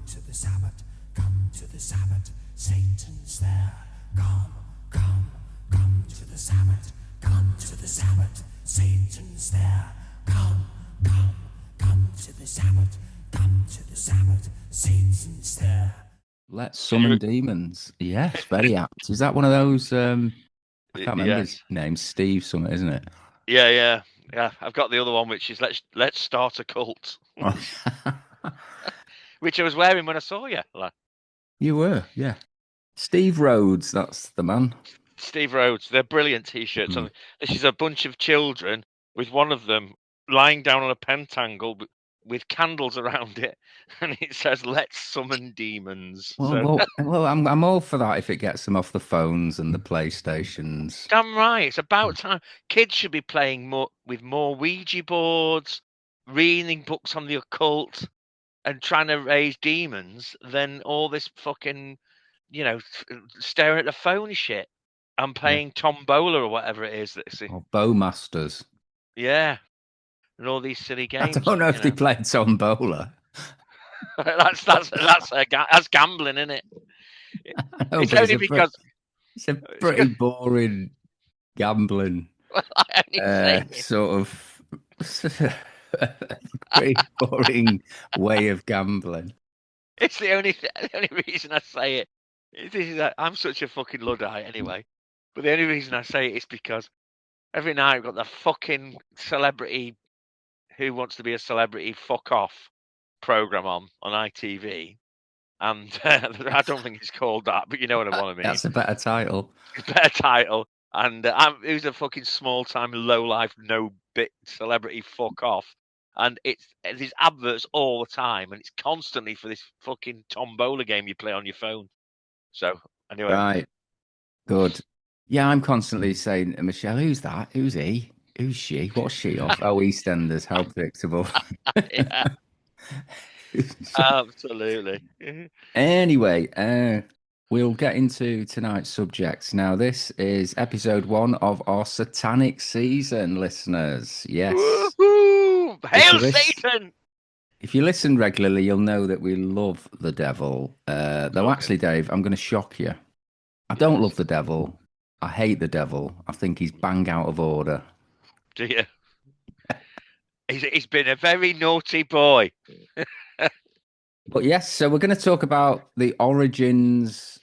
to the Sabbath, come to the Sabbath, Satan's there. Come, come, come to the Sabbath, come to the Sabbath, Satan's there. Come, come, come to the Sabbath, come to the Sabbath, Satan's there. Let's summon demons. Yes, very apt. Is that one of those? I can't remember his name. Steve something, isn't it? Yeah. I've got the other one, which is let's start a cult, which I was wearing when I saw you. You were, yeah. Steve Rhodes, that's the man. Steve Rhodes, they're brilliant T-shirts. This is a bunch of children with one of them lying down on a pentangle with candles around it, and it says "Let's summon demons." Well, I'm all for that if it gets them off the phones and the PlayStations. Damn right, it's about time. Kids should be playing with more Ouija boards, reading books on the occult, and trying to raise demons than all this fucking, staring at the phone shit and playing Tombola or whatever it is. Or Bowmasters. Yeah. And all these silly games. I don't know if they played Tombola. that's gambling, isn't it? It's only because it's a pretty boring gambling sort of pretty boring way of gambling. It's the only reason I say it. I'm such a fucking Luddite anyway. But the only reason I say it is because every night I've got the fucking celebrity Who Wants to Be a Celebrity Fuck Off program on ITV. And I don't think it's called that, but you know what I want to mean. That's a better title. And who's a fucking small-time, low-life, no-bit celebrity fuck off. And there's adverts all the time, and it's constantly for this fucking Tombola game you play on your phone. So, anyway. Right. Good. Yeah, I'm constantly saying, Michelle, who's that? Who's he? Who's she? What's she off? Oh, EastEnders. How predictable. Yeah. Absolutely. Anyway, we'll get into tonight's subjects. Now, this is episode 1 of our Satanic season, listeners. Yes. Woo-hoo! Hail Satan! If you listen regularly, you'll know that we love the devil. Though, actually, Dave, I'm going to shock you. I don't love the devil. I hate the devil. I think he's bang out of order. Do you? He's been a very naughty boy. But yes, so we're going to talk about the origins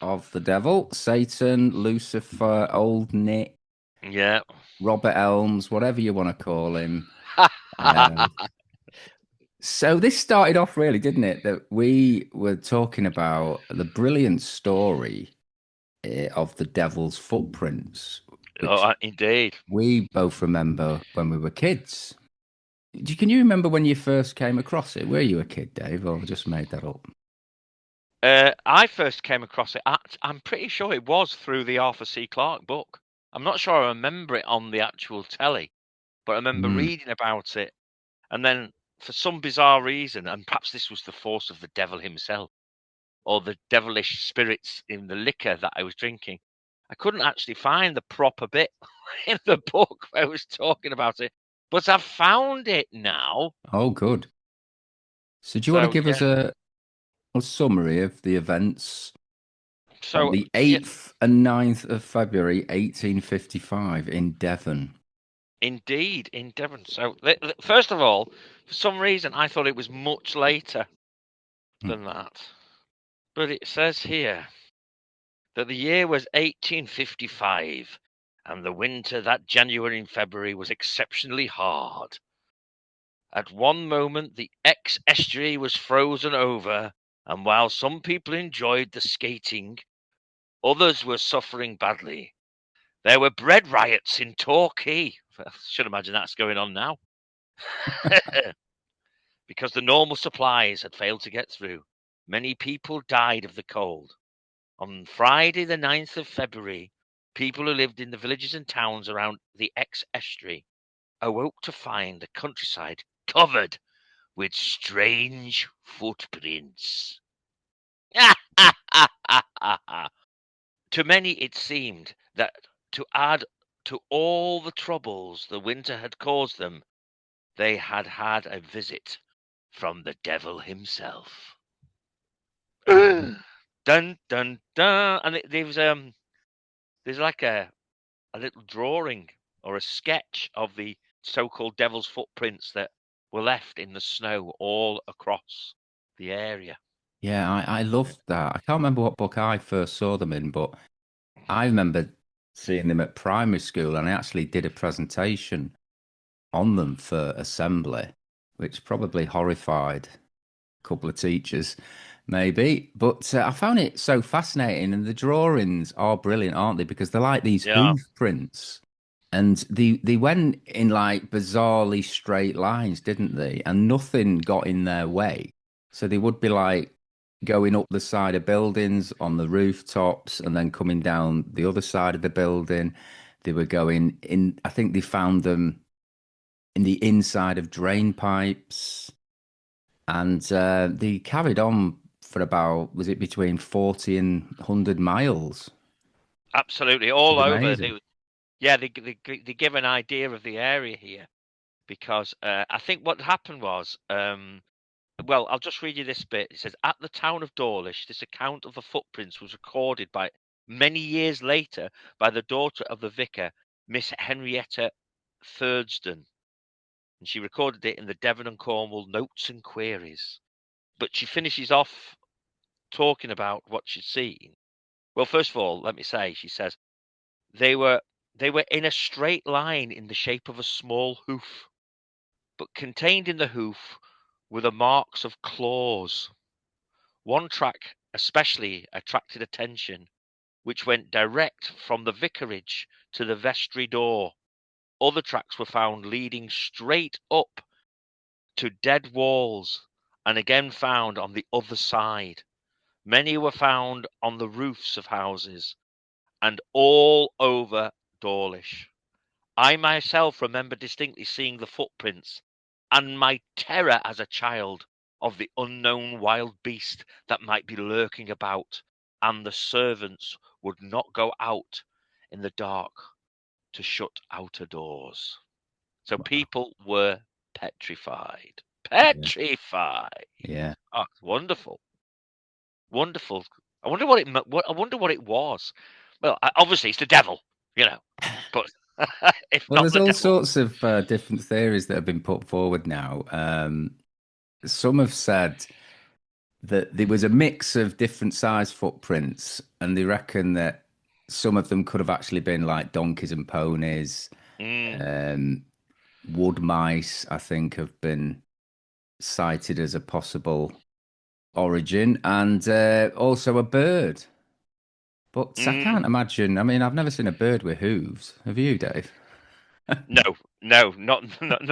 of the devil, Satan, Lucifer, Old Nick, Robert Elms, whatever you want to call him. So this started off really, didn't it? That we were talking about the brilliant story of the devil's footprints. Indeed. We both remember when we were kids. Can you remember when you first came across it? Were you a kid, Dave, or just made that up? I first came across it. I'm pretty sure it was through the Arthur C. Clarke book. I'm not sure I remember it on the actual telly, but I remember reading about it. And then, for some bizarre reason, and perhaps this was the force of the devil himself, or the devilish spirits in the liquor that I was drinking, I couldn't actually find the proper bit in the book where I was talking about it. But I've found it now. Oh, good. So do you want to give us a summary of the events on the 8th and 9th of February, 1855 in Devon? Indeed, in Devon. So, first of all, for some reason, I thought it was much later than that. But it says here that the year was 1855, and the winter that January and February was exceptionally hard. At one moment, the Exe estuary was frozen over, and while some people enjoyed the skating, others were suffering badly. There were bread riots in Torquay. I should imagine that's going on now. Because the normal supplies had failed to get through. Many people died of the cold. On Friday, the 9th of February, people who lived in the villages and towns around the Exe estuary awoke to find the countryside covered with strange footprints. To many, it seemed that to add to all the troubles the winter had caused them, they had had a visit from the devil himself. Dun dun dun, and there's like a little drawing or a sketch of the so-called devil's footprints that were left in the snow all across the area. Yeah, I loved that. I can't remember what book I first saw them in, but I remember seeing them at primary school, and I actually did a presentation on them for assembly, which probably horrified a couple of teachers, maybe. But I found it so fascinating, and the drawings are brilliant, aren't they? Because they're like these Yeah. hoof prints, and they went in like bizarrely straight lines, didn't they? And nothing got in their way. So they would be like going up the side of buildings on the rooftops and then coming down the other side of the building. They were going in, I think they found them in the inside of drain pipes. And they carried on for about, was it between 40 and 100 miles? Absolutely, Which all is over. amazing. They give an idea of the area here because I think what happened was, well, I'll just read you this bit. It says, at the town of Dawlish, this account of the footprints was recorded by many years later by the daughter of the vicar, Miss Henrietta Thurston, and she recorded it in the Devon and Cornwall Notes and Queries. But she finishes off talking about what she'd seen. Well, first of all, let me say, she says, they were in a straight line in the shape of a small hoof, but contained in the hoof were the marks of claws. One track especially attracted attention, which went direct from the vicarage to the vestry door. Other tracks were found leading straight up to dead walls, and again found on the other side. Many were found on the roofs of houses, and all over Dawlish. I myself remember distinctly seeing the footprints, and my terror as a child of the unknown wild beast that might be lurking about, and the servants would not go out in the dark to shut outer doors. So people were petrified. Petrified. Yeah. Oh, it's wonderful. Wonderful. I wonder what I wonder what it was. Well, obviously it's the devil, you know. But if Well, not there's the all devil, sorts of different theories that have been put forward now. Some have said that there was a mix of different size footprints, and they reckon that some of them could have actually been like donkeys and ponies. Um, wood mice, I think, have been cited as a possible origin, and also a bird. But I can't imagine. I mean, I've never seen a bird with hooves. Have you, Dave? no, not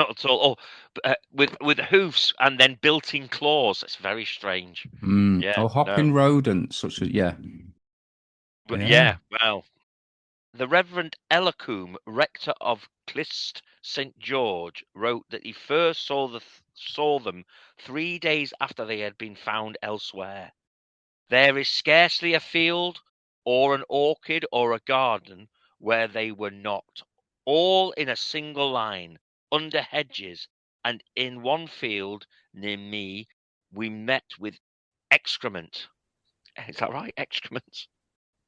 at all. Oh, with hoofs and then built-in claws. That's very strange. Yeah, Or no, hopping rodents, such as yeah, but yeah. yeah, well, the Reverend Hokum, rector of Clist St George, wrote that he first saw them 3 days after they had been found elsewhere. There is scarcely a field or an orchard or a garden where they were not, all in a single line, under hedges, and in one field near me we met with excrement. Is that right? Excrement?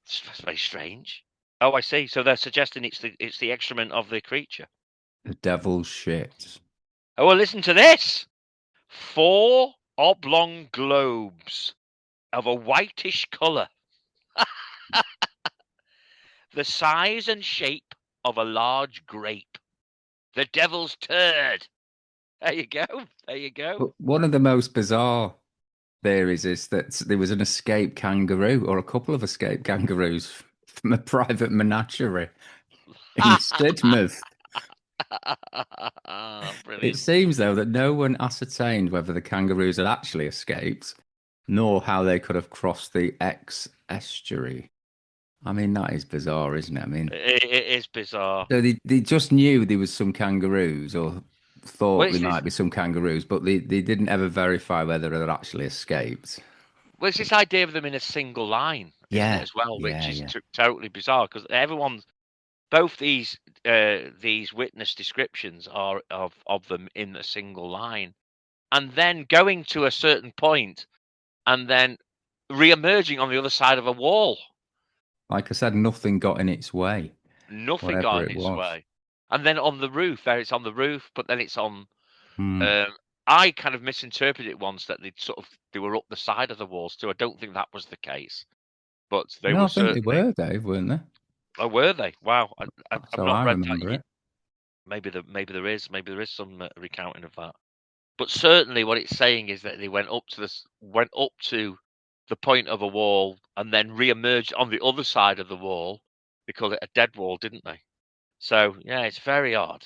That's very strange. Oh, I see. So they're suggesting it's the excrement of the creature. The devil's shit. Oh, well, listen to this. 4 oblong globes of a whitish colour, the size and shape of a large grape. The devil's turd. There you go. There you go. But one of the most bizarre theories is that there was an escaped kangaroo or a couple of escaped kangaroos from a private menagerie in Sidmouth. It Brilliant. seems, though, that no one ascertained whether the kangaroos had actually escaped, nor how they could have crossed the Exe estuary. I mean, that is bizarre, isn't it? I mean, It is bizarre. so they just knew there was some kangaroos or Well, thought there it's this, might be some kangaroos, but they didn't ever verify whether they'd actually escaped. well, it's this idea of them in a single line, isn't it, Yeah, as well, which yeah, is yeah. totally bizarre because everyone's both these witness descriptions are of them in a single line, and then going to a certain point and then re-emerging on the other side of a wall. Like I said, nothing got in its way. Nothing got in its way. And then on the roof, it's on the roof, but then it's on. I kind of misinterpreted it once that they were up the side of the walls too. I don't think that was the case, but they were. I think they were, Dave, weren't they? Oh, were they? Wow, I've not read remember that. it. Maybe there is some recounting of that. But certainly, what it's saying is that they went up to the point of a wall and then re-emerged on the other side of the wall. They called it a dead wall, didn't they? So yeah, it's very odd,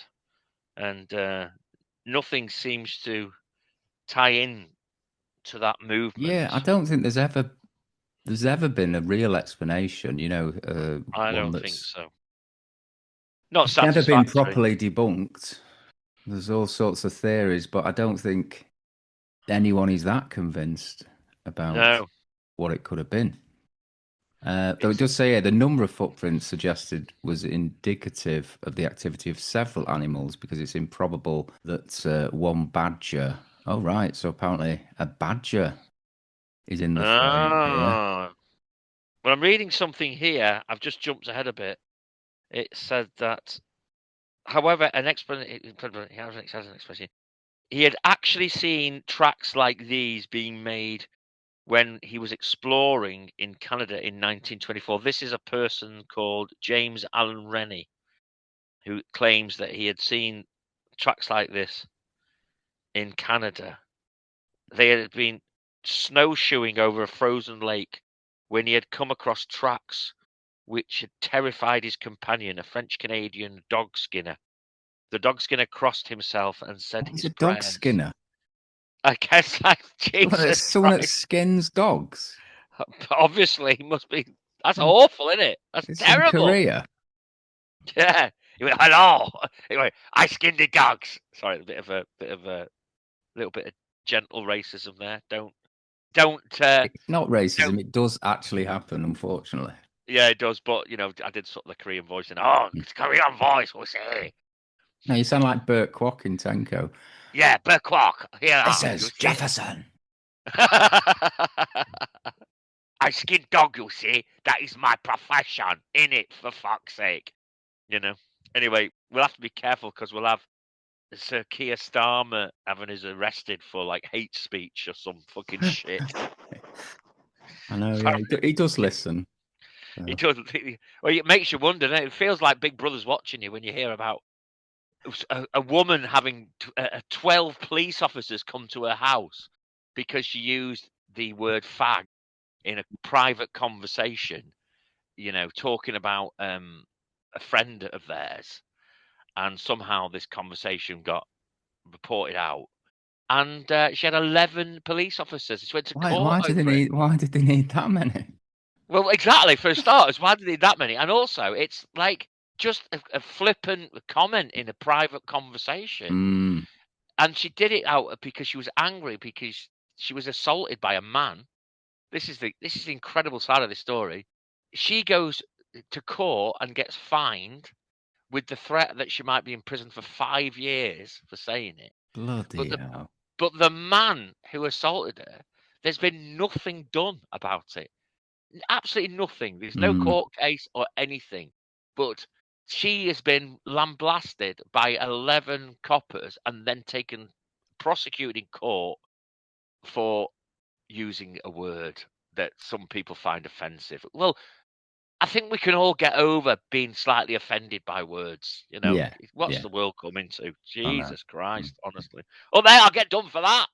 and nothing seems to tie in to that movement. Yeah, I don't think there's ever been a real explanation. I don't think so. Not It's satisfactory. never been properly debunked. There's all sorts of theories, but I don't think anyone is that convinced about what it could have been. Though it does say the number of footprints suggested was indicative of the activity of several animals, because it's improbable that one badger. Oh, right. So apparently a badger is in the frame here. Well, I'm reading something here. I've just jumped ahead a bit. It said that, however, he had actually seen tracks like these being made when he was exploring in Canada in 1924. This is a person called James Allen Rennie, who claims that he had seen tracks like this in Canada. They had been snowshoeing over a frozen lake when he had come across tracks which had terrified his companion, a French-Canadian dog skinner. The dog skinner crossed himself and said his prayers. Dog skinner? I guess like Jesus someone that skins dogs. Obviously, he must be. That's awful, isn't it? That's terrible. In Korea. Yeah. He went, hello. He went, I skinned the dogs. Sorry, a little bit of gentle racism there. Don't. It's not racism. It does actually happen, unfortunately. Yeah, it does. But I did sort of the Korean voice, and it's Korean voice. We'll see. No, you sound like Burt Kwok in Tenko. Yeah, Burt Kwok. Yeah, this is Jefferson. I skin dog, you see. That is my profession, innit, for fuck's sake. Anyway, we'll have to be careful because we'll have Sir Keir Starmer having us arrested for like hate speech or some fucking shit. I know, yeah. He does listen. He does. Well, it makes you wonder. It feels like Big Brother's watching you when you hear about a woman having 12 police officers come to her house because she used the word fag in a private conversation, talking about a friend of theirs, and somehow this conversation got reported out, and she had 11 police officers. She went to court. Why did they need that many? Well, exactly, for starters, why did they need that many? And also, it's like just a flippant comment in a private conversation. And she did it out because she was angry because she was assaulted by a man. This is the incredible side of the story. She goes to court and gets fined with the threat that she might be in prison for 5 years for saying it. Bloody hell. But the man who assaulted her, there's been nothing done about it. Absolutely nothing. There's no court case or anything. But she has been lambasted by 11 coppers and then prosecuted in court for using a word that some people find offensive. Well, I think we can all get over being slightly offended by words. What's the world coming to? Jesus Christ, honestly. Oh, there, I'll get done for that.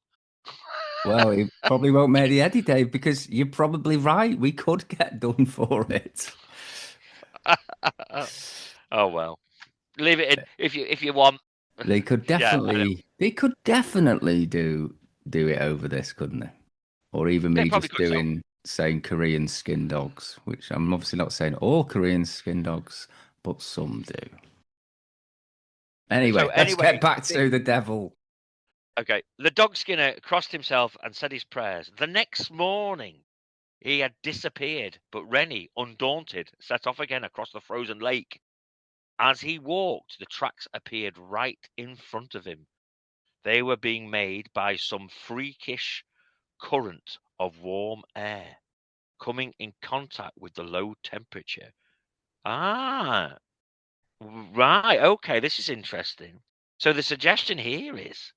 Well, it probably won't make the edit, Dave, because you're probably right. We could get done for it. Oh well, leave it in if you want. They could definitely do it over this, couldn't they? Or even me just saying Korean skin dogs, which I'm obviously not saying all Korean skin dogs, but some do. Anyway, let's get back to the devil. Okay, the dog skinner crossed himself and said his prayers. The next morning, he had disappeared, but Rennie, undaunted, set off again across the frozen lake. As he walked, the tracks appeared right in front of him. They were being made by some freakish current of warm air. coming in contact with the low temperature. Ah, right. Okay, this is interesting. So the suggestion here is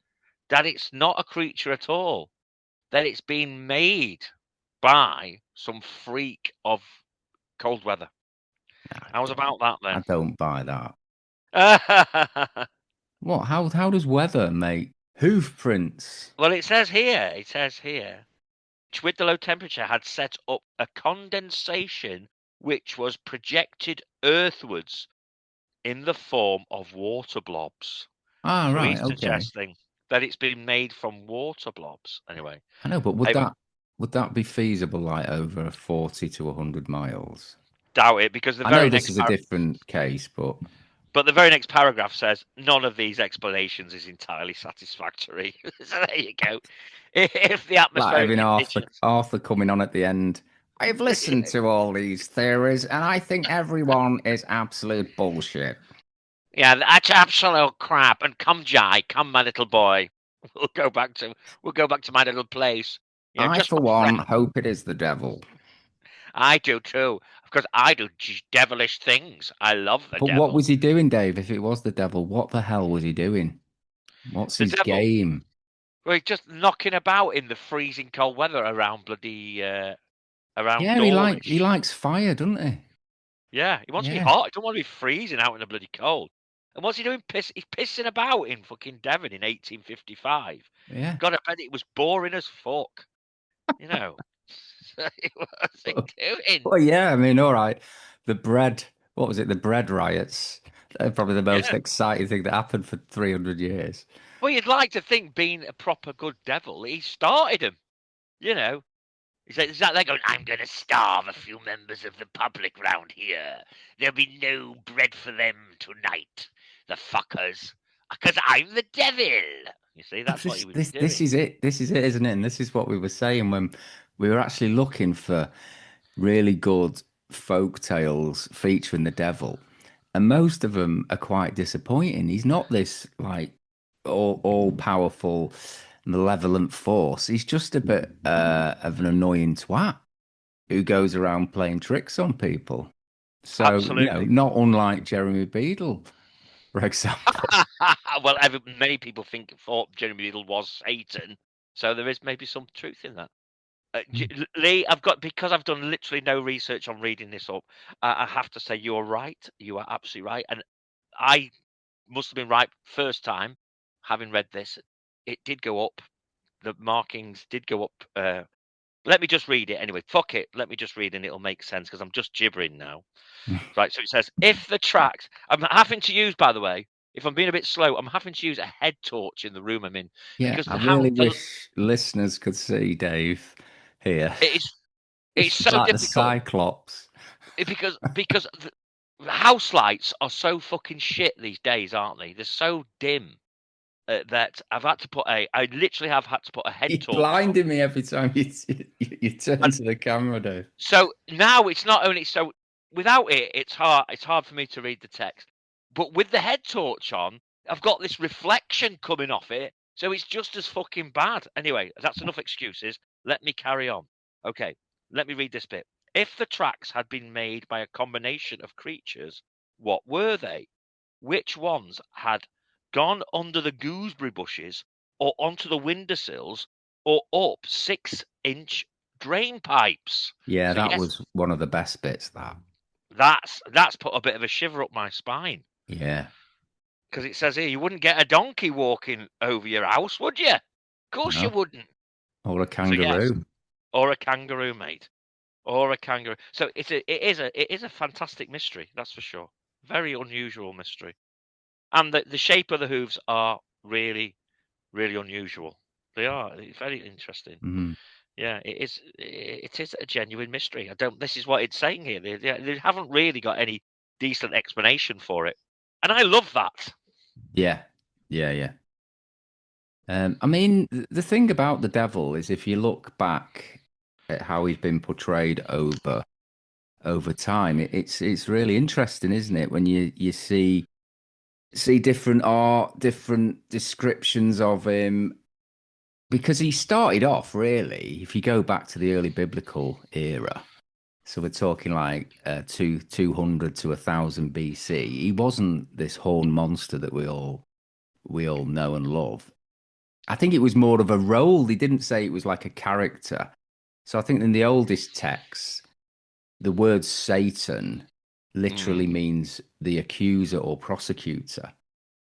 that it's not a creature at all, that it's been made by some freak of cold weather. How's about that I then? don't buy that. What? How does weather make hoof prints? Well, it says here, which with the low temperature had set up a condensation which was projected earthwards in the form of water blobs. Ah, So right, he's okay. suggesting that it's been made from water blobs. Anyway, I know, but would that be feasible, like over 40 to 100 miles? doubt it, because I know this is a different case, but the very next paragraph says none of these explanations is entirely satisfactory. So there you go. If the like atmospheric having conditions, Arthur coming on at the end. I've listened to all these theories, and I think everyone is absolute bullshit. yeah, that's absolute crap. And come, Jai, come, my little boy. We'll go back to my little place. You know, I, just for my one, friend. hope it is the devil. I do too, because I do devilish things. I love the But what devil. was he doing, Dave? If it was the devil, what the hell was he doing? What's The his devil. game? Well, he's just knocking about in the freezing cold weather around bloody around Yeah, he Dawlish. likes fire, doesn't he? Yeah, he wants to be Yeah, hot. He don't want to be freezing out in the bloody cold. And what's he doing? He's pissing about in fucking Devon in 1855. yeah. God, I bet it was boring as fuck. You know. So what's he doing? Well, yeah. I mean, all right. The bread. What was it? The bread riots. They're probably the most Yeah. exciting thing that happened for 300 years. Well, you'd like to think, being a proper good devil, he started them. You know. Is that like going, I'm going to starve a few members of the public round here. There'll be no bread for them tonight. The fuckers. Because I'm the devil. You see, that's what he would be This doing. is it. This is it, isn't it? And this is what we were saying when we were actually looking for really good folk tales featuring the devil. And most of them are quite disappointing. He's not this like all powerful, malevolent force. He's just a bit of an annoying twat who goes around playing tricks on people. So, Absolutely. not unlike Jeremy Beadle, for example. Well, many people thought Jeremy Beadle was Satan. So there is maybe some truth in that. Lee, because I've done literally no research on reading this up, I have to say you're right. You are absolutely right. And I must have been right first time, having read this. It did go up. The markings did go up. Let me just read it anyway. Fuck it. Let me just read and it'll make sense because I'm just gibbering now. Right. So it says, if the tracks, I'm having to use, by the way, if I'm being a bit slow, I'm having to use a head torch in the room I'm in Yeah, because I really wish listeners could see Dave here. it's It's so like the difficult Cyclops. because the house lights are so fucking shit these days, aren't they? They're so dim that I literally have had to put a head You're torch on. blinding me every time you turn to the camera, Dave. So now it's not only so without it, it's hard for me to read the text. But with the head torch on, I've got this reflection coming off it, so it's just as fucking bad. Anyway, that's enough excuses. Let me carry on. Okay, let me read this bit. If the tracks had been made by a combination of creatures, what were they? Which ones had gone under the gooseberry bushes or onto the windowsills or up 6-inch drain pipes? Yeah, So that yes, was one of the best bits, that. that's put a bit of a shiver up my spine Yeah. because it says here you wouldn't get a donkey walking over your house, would you? Of course you No. wouldn't. Or a So yes, kangaroo. or a kangaroo, mate, or a kangaroo. So it is a fantastic mystery, that's for sure. Very unusual mystery, and the shape of the hooves are really really unusual. They are. It's very interesting. Mm. Yeah, it is. It is a genuine mystery. I don't. This is what it's saying here. They haven't really got any decent explanation for it, and I love that. Yeah. Yeah, yeah. I mean, the thing about the devil is if you look back at how he's been portrayed over time, it's really interesting, isn't it? When you see different art, different descriptions of him, because he started off really, if you go back to the early biblical era, So we're talking like 200 to 1000 BC. He wasn't this horned monster that we all know and love. I think it was more of a role. They didn't say it was like a character. So I think in the oldest texts, the word Satan literally means the accuser or prosecutor.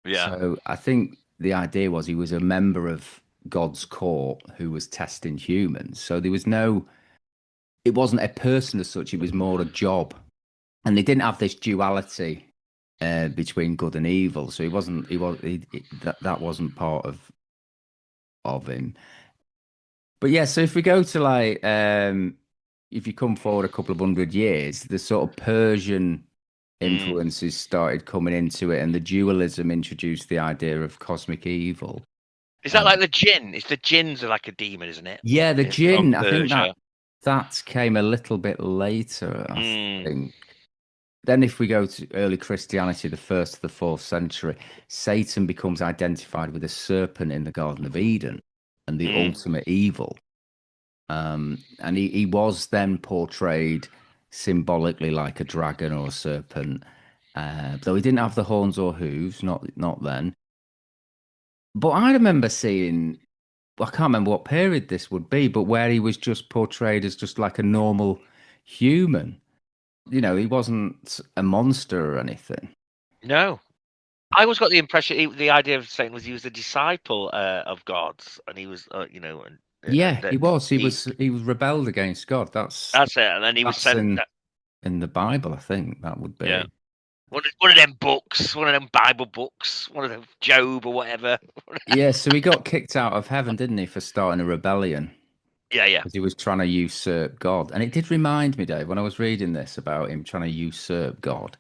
Yeah. So I think the idea was he was a member of God's court who was testing humans. So there was no, it wasn't a person as such, it was more a job. And they didn't have this duality between good and evil. So that wasn't part of him. But yeah, so if we go to like, if you come forward a couple of 100 years, the sort of Persian influences started coming into it, and the dualism introduced the idea of cosmic evil. Is that like the jinn? It's the jinns are like a demon, isn't it? Yeah, the It's jinn. from I think Persia. that came a little bit later, I think. Then if we go to early Christianity, the 1st to the 4th century, Satan becomes identified with a serpent in the Garden of Eden and the ultimate evil. And he was then portrayed symbolically like a dragon or a serpent, though he didn't have the horns or hooves, not then. But I remember seeing, I can't remember what period this would be, but where he was just portrayed as just like a normal human. You know, he wasn't a monster or anything. No. I always got the impression, the idea of Satan was he was a disciple of God's, and he was, Yeah, he was. He he, was rebelled against God. That's that's it. And then he was that's sent. in the Bible, I think that would be. Yeah. One of them books, one of them Bible books, one of them Job or whatever. Yeah, so he got kicked out of heaven, didn't he, for starting a rebellion? Yeah. Because he was trying to usurp God. And it did remind me, Dave, when I was reading this about him trying to usurp God,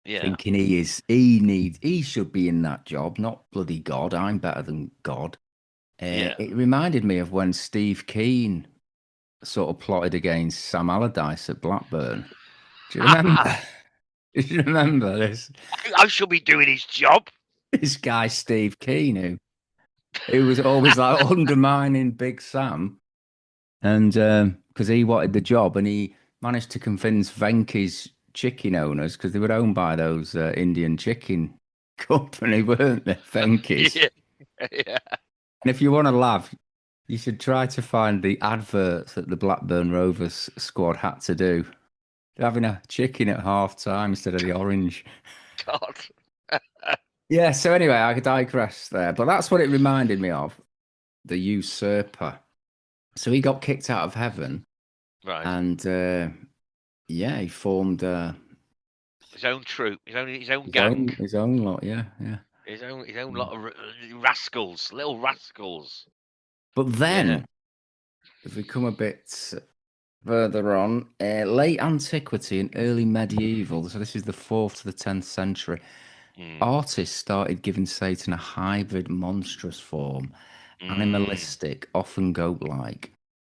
Yeah. thinking he should be in that job, not bloody God. I'm better than God. It reminded me of when Steve Keane sort of plotted against Sam Allardyce at Blackburn. Do you remember? Do you remember this? I should be doing his job. This guy, Steve Keane, who was always like undermining Big Sam. And because he wanted the job, and he managed to convince Venky's chicken owners, because they were owned by those Indian chicken company, weren't they? Venky's. Yeah. And if you want to laugh, you should try to find the adverts that the Blackburn Rovers squad had to do. They're having a chicken at half time instead of the orange. God. Yeah, so anyway, I digress there. But that's what it reminded me of, the usurper. So he got kicked out of heaven. Right. And he formed his own troop, his own gang. His own lot, yeah. His own lot of rascals, little rascals. But then, if we come a bit further on, late antiquity and early medieval, so this is the 4th to the 10th century, artists started giving Satan a hybrid, monstrous form, animalistic, often goat-like.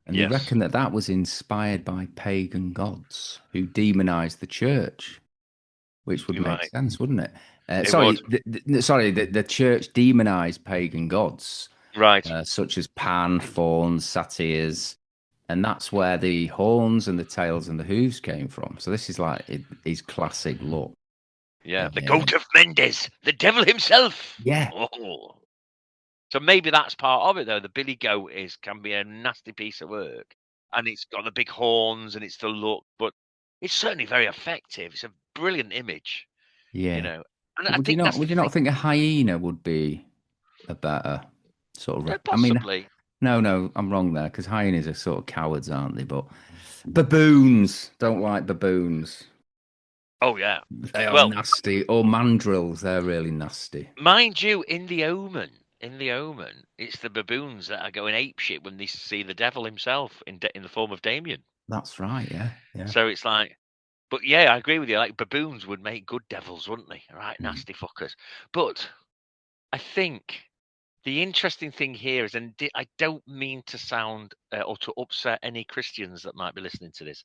And they reckon that was inspired by pagan gods who demonized the church, which would make sense, wouldn't it? The church demonized pagan gods, right? Such as Pan, fawns, satyrs, and that's where the horns and the tails and the hooves came from. So this is like his classic look. Yeah, the goat of Mendes, the devil himself. Yeah. Oh. So maybe that's part of it, though. The billy goat can be a nasty piece of work, and it's got the big horns and it's the look, but it's certainly very effective. It's a brilliant image. Yeah. You know, and would you not think a hyena would be a better sort of? Possibly. No, I'm wrong there, because hyenas are sort of cowards, aren't they? But baboons, don't like baboons. Oh yeah, they are nasty. Or mandrills, they're really nasty. Mind you, in the Omen, it's the baboons that are going apeshit when they see the devil himself in the form of Damien. That's right, yeah. So it's like, but yeah, I agree with you. Like baboons would make good devils, wouldn't they? Right, nasty fuckers. But I think the interesting thing here is, and I don't mean to sound or to upset any Christians that might be listening to this.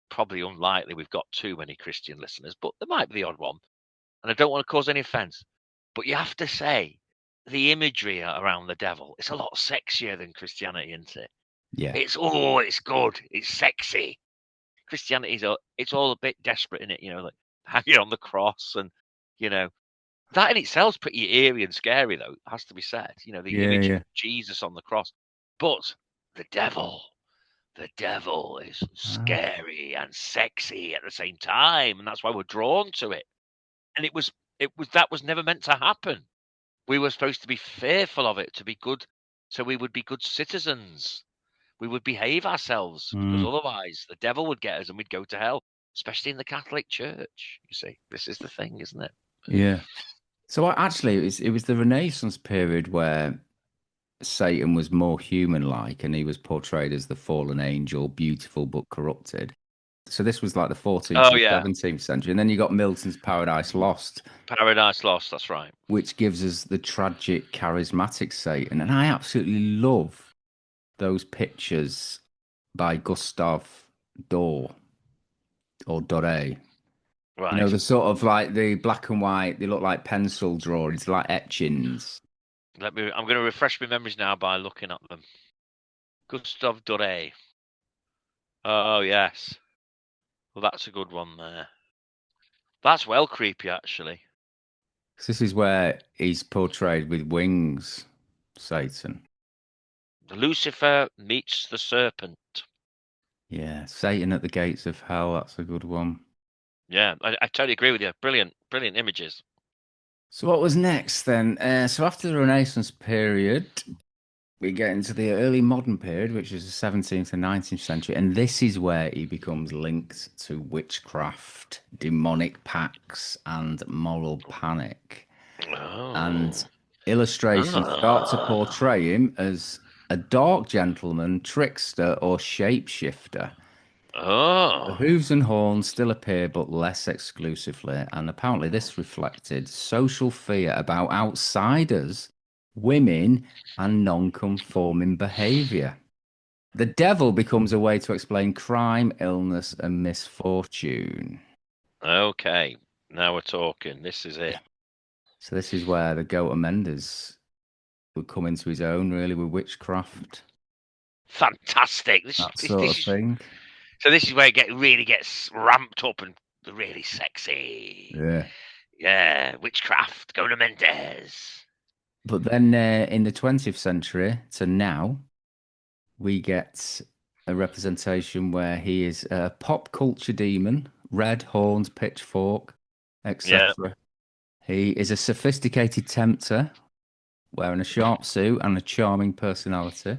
Probably unlikely. We've got too many Christian listeners, but there might be the odd one. And I don't want to cause any offense. But you have to say, the imagery around the devil, it's a lot sexier than Christianity, isn't it? Yeah. It's good. It's sexy. Christianity it's all a bit desperate in it, like hanging on the cross, and that in itself is pretty eerie and scary, though. It has to be said. The image of Jesus on the cross, but the devil is scary and sexy at the same time, and that's why we're drawn to it. And that was never meant to happen. We were supposed to be fearful of it, to be good, so we would be good citizens. We would behave ourselves, because otherwise the devil would get us and we'd go to hell, especially in the Catholic Church. You see, this is the thing, isn't it? Yeah. So actually, it was the Renaissance period where Satan was more human-like, and he was portrayed as the fallen angel, beautiful but corrupted. So this was like the 14th and 17th century. And then you got Milton's Paradise Lost. Paradise Lost, that's right. Which gives us the tragic, charismatic Satan. And I absolutely love those pictures by Gustave Doré, or Doré. Right. The sort of like the black and white, they look like pencil drawings, like etchings. I'm going to refresh my memories now by looking at them. Gustave Doré. Oh, yes. Well, that's a good one there. That's well creepy, actually. This is where he's portrayed with wings, Satan. Lucifer meets the serpent. Yeah, Satan at the gates of hell. That's a good one. Yeah, I totally agree with you. Brilliant, brilliant images. So what was next then? So after the Renaissance period, we get into the early modern period, which is the 17th and 19th century. And this is where he becomes linked to witchcraft, demonic pacts, and moral panic. Oh. And illustrations start to portray him as a dark gentleman, trickster, or shapeshifter. The hooves and horns still appear, but less exclusively. And apparently this reflected social fear about outsiders, women, and non-conforming behaviour. The devil becomes a way to explain crime, illness, and misfortune. Okay, now we're talking. This is it. So this is where the Gota Mendes would come into his own, really, with witchcraft. Fantastic. This sort of thing. So this is where it really gets ramped up and really sexy. Yeah. Yeah, witchcraft, Gota Mendes. But then in the 20th century to now, we get a representation where he is a pop culture demon, red horns, pitchfork, etc. Yeah. He is a sophisticated tempter, wearing a sharp suit and a charming personality.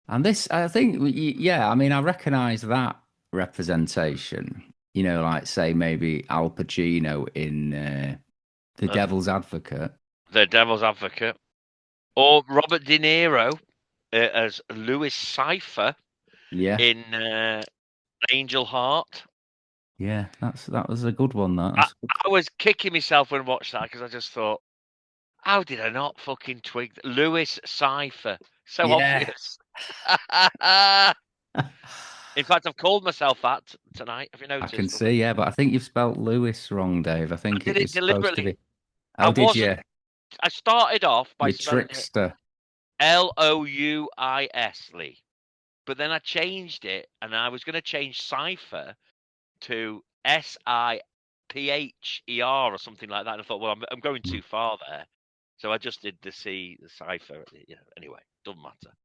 And this, I think, I mean, I recognise that representation. Like, say, maybe Al Pacino in The Devil's Advocate. The Devil's Advocate. Or Robert De Niro as Louis Cypher in Angel Heart. Yeah, that was a good one. I was kicking myself when I watched that, because I just thought, how did I not fucking twig Louis Cypher? So obvious. In fact, I've called myself that tonight. Have you noticed? I can see, yeah, but I think you've spelt Lewis wrong, Dave. I think I did it deliberately. How did you? I started off by spelling trickster. Louis, Lee. But then I changed it, and I was going to change Cypher to Sipher or something like that. And I thought, well, I'm going too far there. So I just did the Cypher. Anyway, doesn't matter.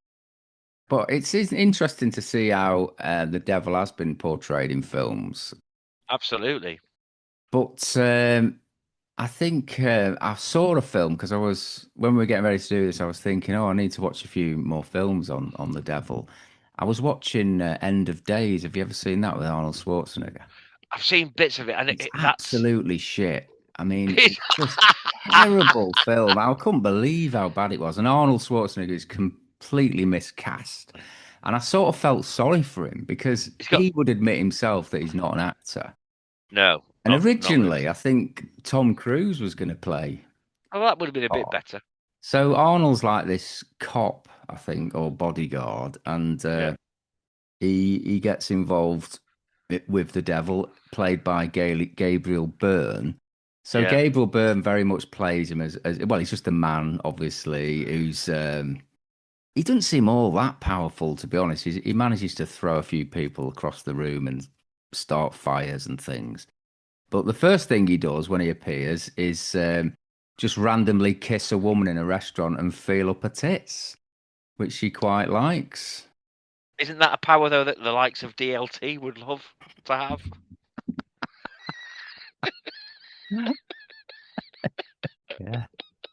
But it's interesting to see how the devil has been portrayed in films. Absolutely. But I think I saw a film because when we were getting ready to do this, I was thinking, I need to watch a few more films on the devil. I was watching End of Days. Have you ever seen that with Arnold Schwarzenegger? I've seen bits of it, and it's absolutely shit. I mean, it's just a terrible film. I couldn't believe how bad it was. And Arnold Schwarzenegger is completely miscast. And I sort of felt sorry for him because he would admit himself that he's not an actor. No. And originally, I think Tom Cruise was going to play. Oh, that would have been a bit better. So Arnold's like this cop, I think, or bodyguard, and he gets involved with the devil, played by Gabriel Byrne. So Gabriel Byrne very much plays him as well. He's just a man, obviously, who's he doesn't seem all that powerful, to be honest. He manages to throw a few people across the room and start fires and things. But the first thing he does when he appears is just randomly kiss a woman in a restaurant and feel up her tits, which she quite likes. Isn't that a power, though, that the likes of DLT would love to have? Yeah.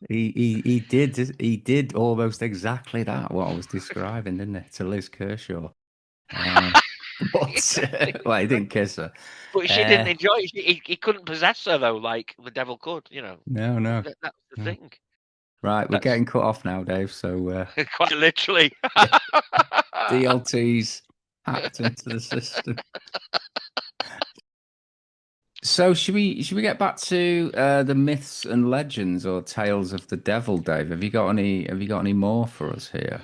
He did almost exactly that, what I was describing, didn't it, to Liz Kershaw. But well, he didn't kiss her. But she didn't enjoy it. He couldn't possess her, though, like the devil could, No. That's the thing. Right, we're getting cut off now, Dave. So Quite literally. DLT's hacked into the system. So should we get back to the myths and legends or tales of the devil, Dave? Have you got any more for us here?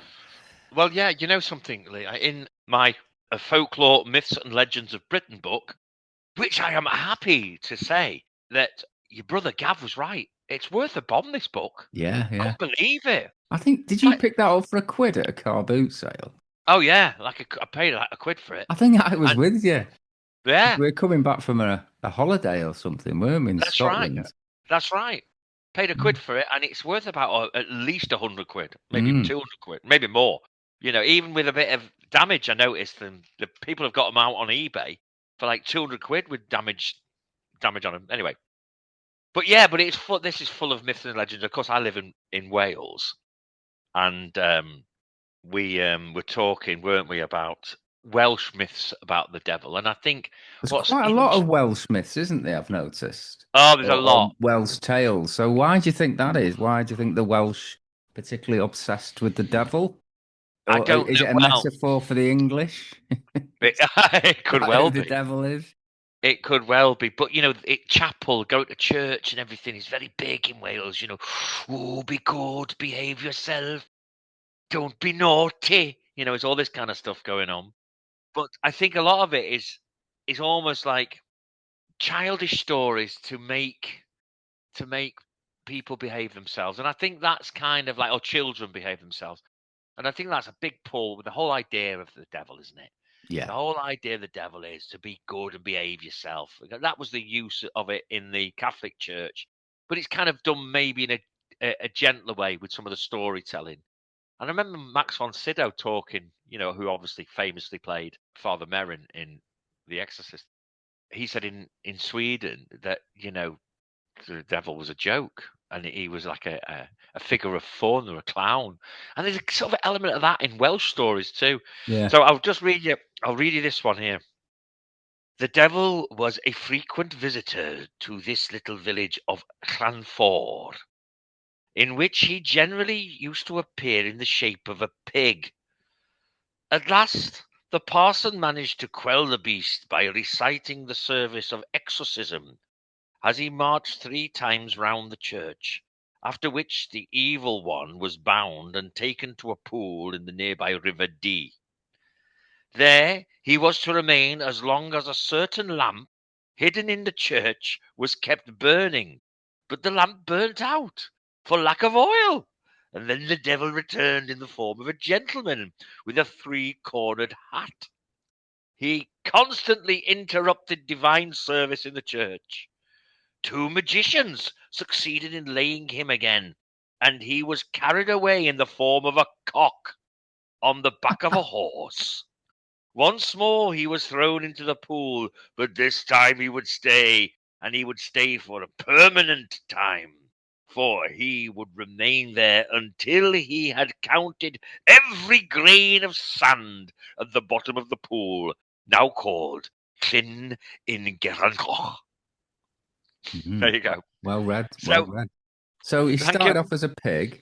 Well, yeah, you know something, Lee? In my folklore, myths and legends of Britain book, which I am happy to say that your brother Gav was right. It's worth a bomb, this book. Yeah. Couldn't believe it. I think, did you pick that up for £1 at a car boot sale? Oh, yeah. I paid like £1 for it. I think I was with you. Yeah. We were coming back from a holiday or something, weren't we, in Scotland? Right. That's right. Paid £1 for it, and it's worth about at least £100, maybe £200, maybe more. Even with a bit of damage, I noticed the people have got them out on eBay for like £200 with damage on them. Anyway, but it's full. This is full of myths and legends. Of course, I live in Wales, and we were talking, weren't we, about Welsh myths about the devil, and I think there's quite a lot of Welsh myths, isn't there? I've noticed. Oh, there's a lot. Welsh tales. So why do you think that is? Why do you think the Welsh particularly obsessed with the devil? I don't know. Is it a metaphor for the English? It could well be. The devil is. It could well be, but chapel, go to church, and everything is very big in Wales. Oh, be good, behave yourself, don't be naughty. It's all this kind of stuff going on. But I think a lot of it is almost like childish stories to make people behave themselves, and I think that's kind of like, children behave themselves, and I think that's a big pull with the whole idea of the devil, isn't it? Yeah. The whole idea of the devil is to be good and behave yourself. That was the use of it in the Catholic Church, but it's kind of done maybe in a gentler way with some of the storytelling. And I remember Max von Sydow talking, who obviously famously played Father Merrin in The Exorcist. He said in Sweden that, the devil was a joke, and he was like a figure of fun or a clown. And there's a sort of element of that in Welsh stories too. Yeah. So I'll read you this one here. The devil was a frequent visitor to this little village of Llanford, in which he generally used to appear in the shape of a pig. At last, the parson managed to quell the beast by reciting the service of exorcism as he marched 3 times round the church, after which the evil one was bound and taken to a pool in the nearby River Dee. There he was to remain as long as a certain lamp hidden in the church was kept burning, but the lamp burnt out for lack of oil, and then the devil returned in the form of a gentleman with a 3-cornered hat. He constantly interrupted divine service in the church. 2 magicians succeeded in laying him again, and he was carried away in the form of a cock on the back of a horse. Once more he was thrown into the pool, but this time he would stay, and he would stay for a permanent time, for he would remain there until he had counted every grain of sand at the bottom of the pool, now called Llyn in Gerangoch. There you go. Well read. So he started off as a pig,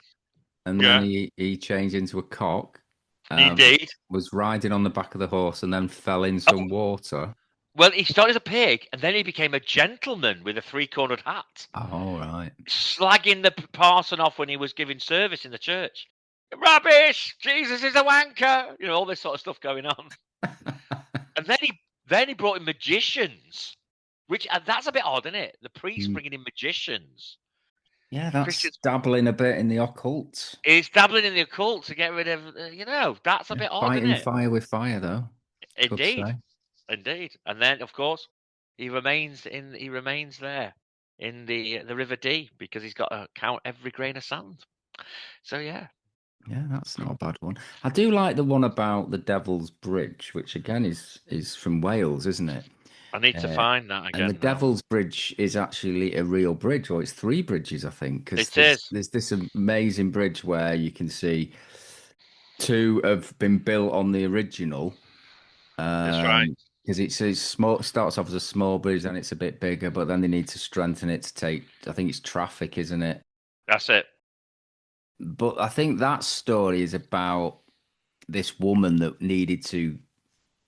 and then he changed into a cock. Indeed. Was riding on the back of the horse and then fell in some water. Well, he started as a pig, and then he became a gentleman with a 3-cornered hat. Oh, right. Slagging the parson off when he was giving service in the church. Rubbish! Jesus is a wanker! All this sort of stuff going on. And then he brought in magicians, which that's a bit odd, isn't it? The priest bringing in magicians. Yeah, that's Christians. dabbling a bit in the occult. He's dabbling in the occult to get rid of, that's a bit odd, isn't Fighting it? fire with fire, though. Could Indeed, say. indeed. And then, of course, he remains there in the River Dee because he's got to count every grain of sand. So yeah. Yeah, that's not a bad one. I do like the one about the Devil's Bridge, which again is from Wales, isn't it? I need to find that And the again now. Devil's Bridge is actually a real bridge, or it's 3 bridges, I think, because It is. there's this amazing bridge where you can see 2 have been built on the original. That's right. Because it's small, starts off as a small bridge, then it's a bit bigger, but then they need to strengthen it to take, I think it's traffic, isn't it? That's it. But I think that story is about this woman that needed to,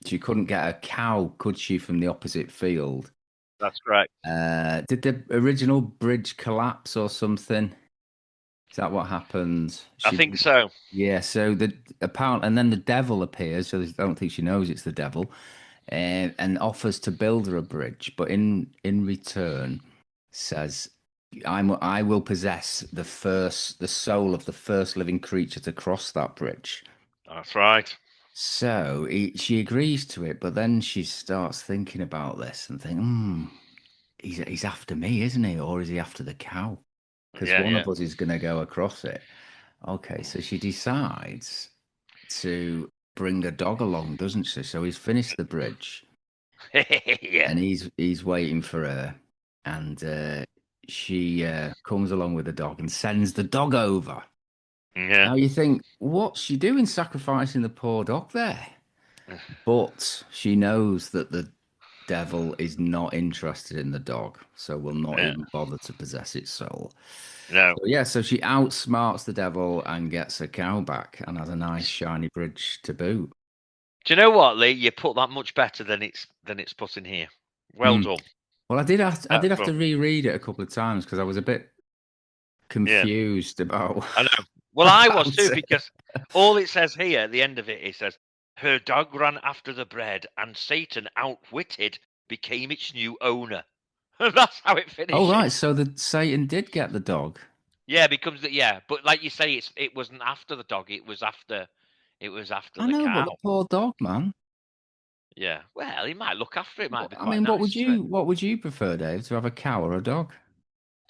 she couldn't get a cow, could she, from the opposite field? That's correct. Did the original bridge collapse or something? Is that what happened? I think so. Yeah, so the apparent, and then the devil appears. So I don't think she knows it's the devil, and offers to build her a bridge, but in return says, I will possess the soul of the first living creature to cross that bridge." That's right. So she agrees to it, but then she starts thinking about this and thinking, he's after me, isn't he? Or is he after the cow? Because one Yeah. of us is going to go across it. Okay, so she decides to bring a dog along, doesn't she? So he's finished the bridge Yeah. and he's waiting for her. And she comes along with the dog and sends the dog over. Yeah. Now you think, what's she doing sacrificing the poor dog there? But she knows that the devil is not interested in the dog, so will not Yeah. even bother to possess its soul. No. So, yeah, so she outsmarts the devil and gets her cow back and has a nice shiny bridge to boot. Do you know what, Lee? You put that much better than it's put in here. Well done. Well, I did have to reread it a couple of times because I was a bit confused about. I know. Well, I was about too, it. because all it says here at the end of it says, her dog ran after the bread and Satan, outwitted, became its new owner. That's how it finishes. Oh, right. So the Satan did get the dog. Yeah, but like you say, it wasn't after the dog, it was after I the know, but cow. the poor dog, man. Yeah. Well, he might look after it, might be I quite mean, nice. what would you prefer, Dave, to have a cow or a dog?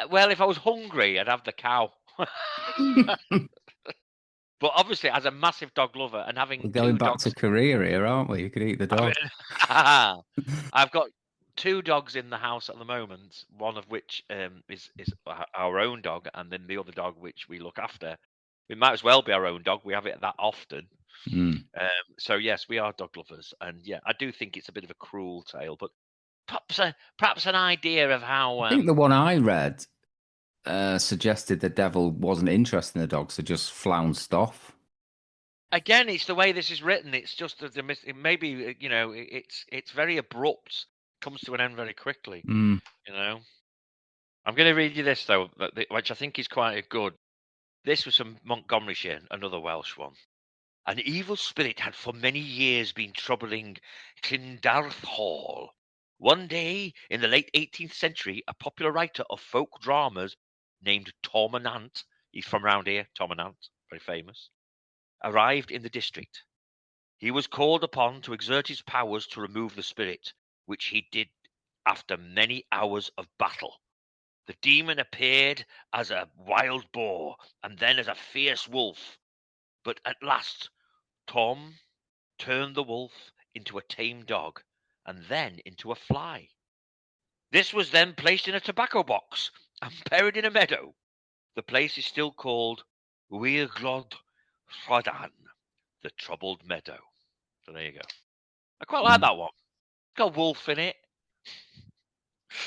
Well, if I was hungry, I'd have the cow. But obviously, as a massive dog lover and having We're going 2 back dogs, to Korea here, aren't we? You could eat the dog. I've got 2 dogs in the house at the moment. One of which is our own dog, and then the other dog which we look after. It might as well be our own dog. We have it that often. So yes, we are dog lovers, and yeah, I do think it's a bit of a cruel tale, but perhaps an idea of how. I think the one I read suggested the devil wasn't interested in the dog, so just flounced off. Again, it's the way this is written. It's just maybe it's very abrupt. Comes to an end very quickly. I'm going to read you this though, which I think is quite good. This was from Montgomeryshire, another Welsh one. An evil spirit had for many years been troubling Clyndarth Hall. One day, in the late 18th century, a popular writer of folk dramas named Tom Anant, he's from round here, Tom Anant, very famous, arrived in the district. He was called upon to exert his powers to remove the spirit, which he did after many hours of battle. The demon appeared as a wild boar and then as a fierce wolf. But at last, Tom turned the wolf into a tame dog and then into a fly. This was then placed in a tobacco box and buried in a meadow. The place is still called Weirglod Rhodan, the troubled meadow. So there you go. I quite like that one. It's got a wolf in it.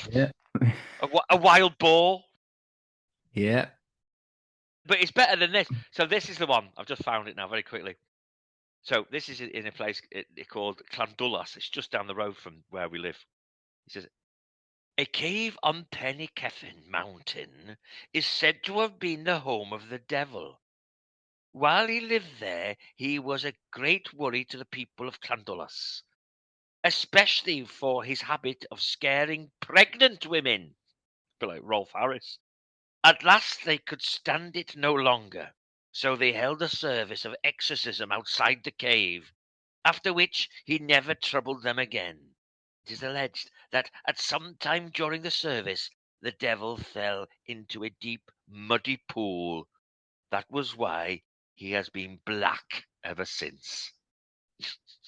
Yeah. A wild boar. Yeah. But it's better than this. So this is the one. I've just found it now very quickly. So this is in a place called Llandullas. It's just down the road from where we live. It says, a cave on Penyceffin Mountain is said to have been the home of the devil. While he lived there, he was a great worry to the people of Llandullas, especially for his habit of scaring pregnant women. Like Rolf Harris. At last they could stand it no longer, so they held a service of exorcism outside the cave, after which he never troubled them again. It is alleged that at some time during the service the devil fell into a deep, muddy pool. That was why he has been black ever since.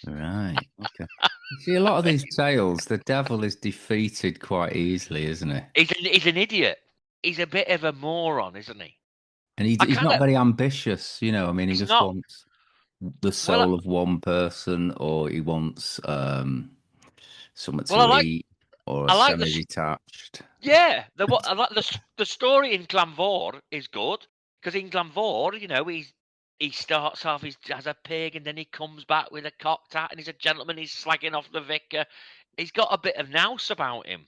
Right. Okay. You see, a lot of these tales, the devil is defeated quite easily, isn't he? He's an idiot. He's a bit of a moron, isn't he? And I he's kind not of. very ambitious, you know. I mean, he He's just not. wants the Well, soul of one person, or he wants something well, to eat, or a I like this. semi-detached. Yeah, I like the story in Glamvor is good because in Glamvor, he starts off as a pig and then he comes back with a cocked hat and he's a gentleman. He's slagging off the vicar. He's got a bit of nous about him.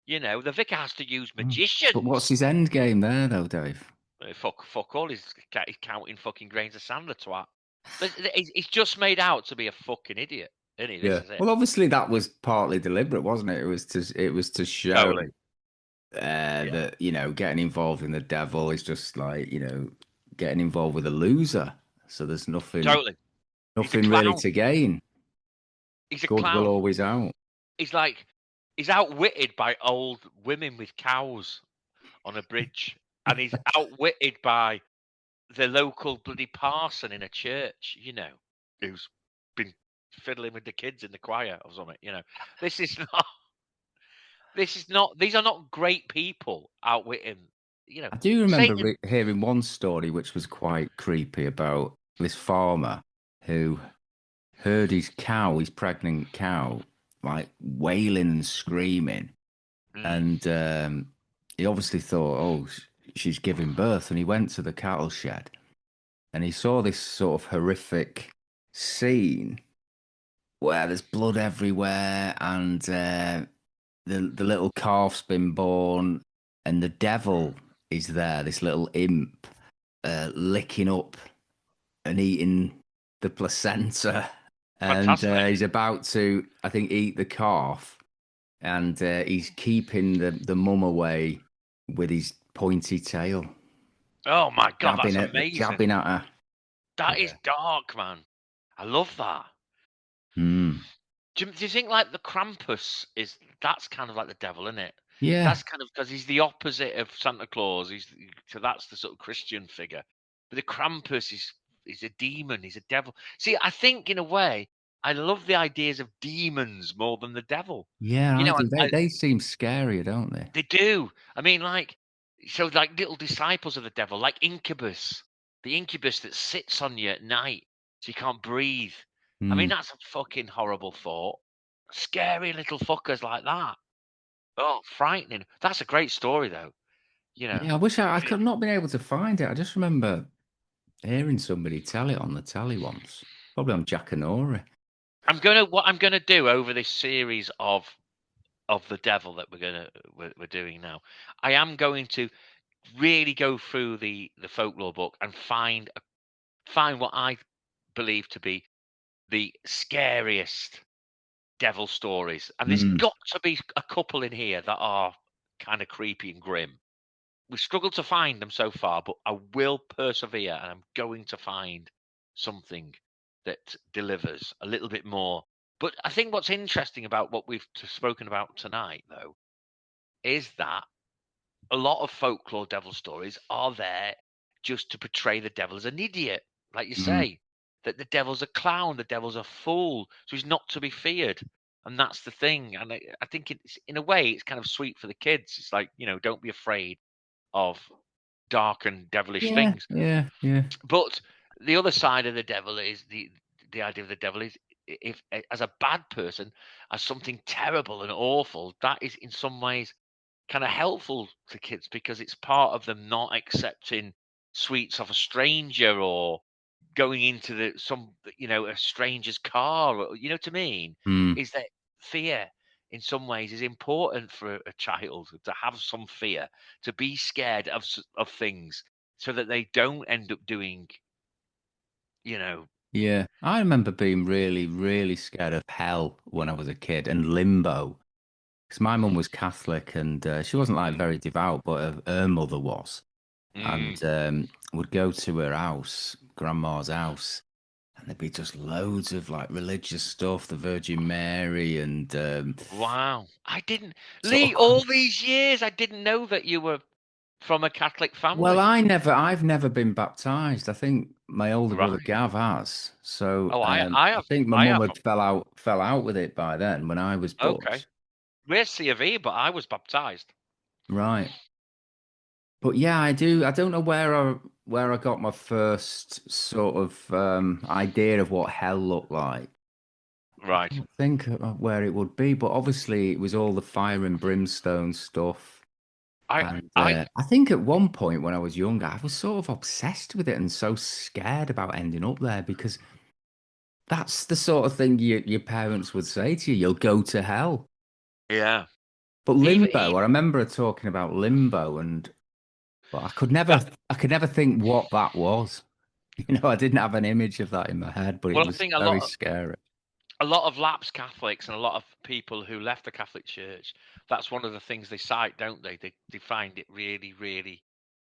The vicar has to use But what's magicians. his end game there, though, Dave? Fuck all. He's counting fucking grains of sand, the twat. He's just made out to be a fucking idiot, isn't he? This Yeah. is it. Well, obviously that was partly deliberate, wasn't it? It was to show Totally. Yeah. that getting involved in the devil is just like getting involved with a loser. So there's Totally. He's a nothing really clown. to gain. He's a Good will clown. always out. He's outwitted by old women with cows on a bridge, and he's outwitted by the local bloody parson in a church, who's been fiddling with the kids in the choir or something. This is not. This is not. These are not great people outwitting. I do remember Satan. hearing one story which was quite creepy about this farmer who heard his pregnant cow, like wailing and screaming. And he obviously thought, oh, she's giving birth. And he went to the cattle shed and he saw this sort of horrific scene where there's blood everywhere and the little calf's been born and the devil is there, this little imp, licking up and eating the placenta. And Fantastic. he's about to, I think, eat the calf. And he's keeping the mum away with his pointy tail. Oh my god, that's Jabbing amazing. at her. That is dark, man. I love that. Mm. Do you think like the Krampus that's kind of like the devil, isn't it? Yeah. That's kind of because he's the opposite of Santa Claus. So that's the sort of Christian figure. But the Krampus is a demon. He's a devil. See, I think in a way, I love the ideas of demons more than the devil. Yeah, I do. I They seem scarier, don't they? they do. I mean, like little disciples of the devil, like Incubus, the incubus that sits on you at night so you can't breathe. I mean, Mm. that's a fucking horrible thought. Scary little fuckers like that. Oh, frightening. That's a great story, though. Yeah, I wish I could not been able to find it. I just remember hearing somebody tell it on the telly once. Probably on Jackanory. What I'm gonna do over this series of the devil that we're doing now. I am going to really go through the folklore book and find what I believe to be the scariest devil stories. And there's got to be a couple in here that are kind of creepy and grim. We've struggled to find them so far, but I will persevere and I'm going to find something that delivers a little bit more. But I think what's interesting about what we've spoken about tonight, though, is that a lot of folklore devil stories are there just to portray the devil as an idiot, like you say, that the devil's a clown, the devil's a fool, so he's not to be feared. And that's the thing. And I think it's, in a way, it's kind of sweet for the kids. It's like, don't be afraid of dark and devilish Yeah, things. yeah, yeah. But the other side of the devil is the idea of the devil is, if as a bad person, as something terrible and awful, that is in some ways kind of helpful to kids because it's part of them not accepting sweets of a stranger or going into a stranger's car, or, what I mean? Is that fear in some ways is important for a child to have some fear, to be scared of things so that they don't end up doing, Yeah, I remember being really, really scared of hell when I was a kid and limbo. Because my mum was Catholic and she wasn't like very devout, but her mother was. and would go to her house, grandma's house, and there'd be just loads of like religious stuff, the Virgin Mary, and wow, I didn't, sort Lee. of. All these years, I didn't know that you were from a Catholic Well, family. I've never been baptized. I think my older brother Right. Gav has. So Oh, I I have. think my I mum have. had fell out with it by then when I was Okay. but We're C of E, but I was baptized. right. But yeah, I do. I don't know where I got my first sort of idea of what hell looked like. I Right. can't think of where it would be, but obviously it was all the fire and brimstone stuff. I And I I think at one point when I was younger, I was sort of obsessed with it and so scared about ending up there because that's the sort of thing your parents would say to you, you'll go to hell. yeah. But Even limbo, I remember her talking about limbo and but that. I could never think what that was. You know, I didn't have an image of that in my head, but it Well, I was think very scary. a lot of lapsed Catholics and a lot of people who left the Catholic Church. That's one of the things they cite, don't they? They find it really, really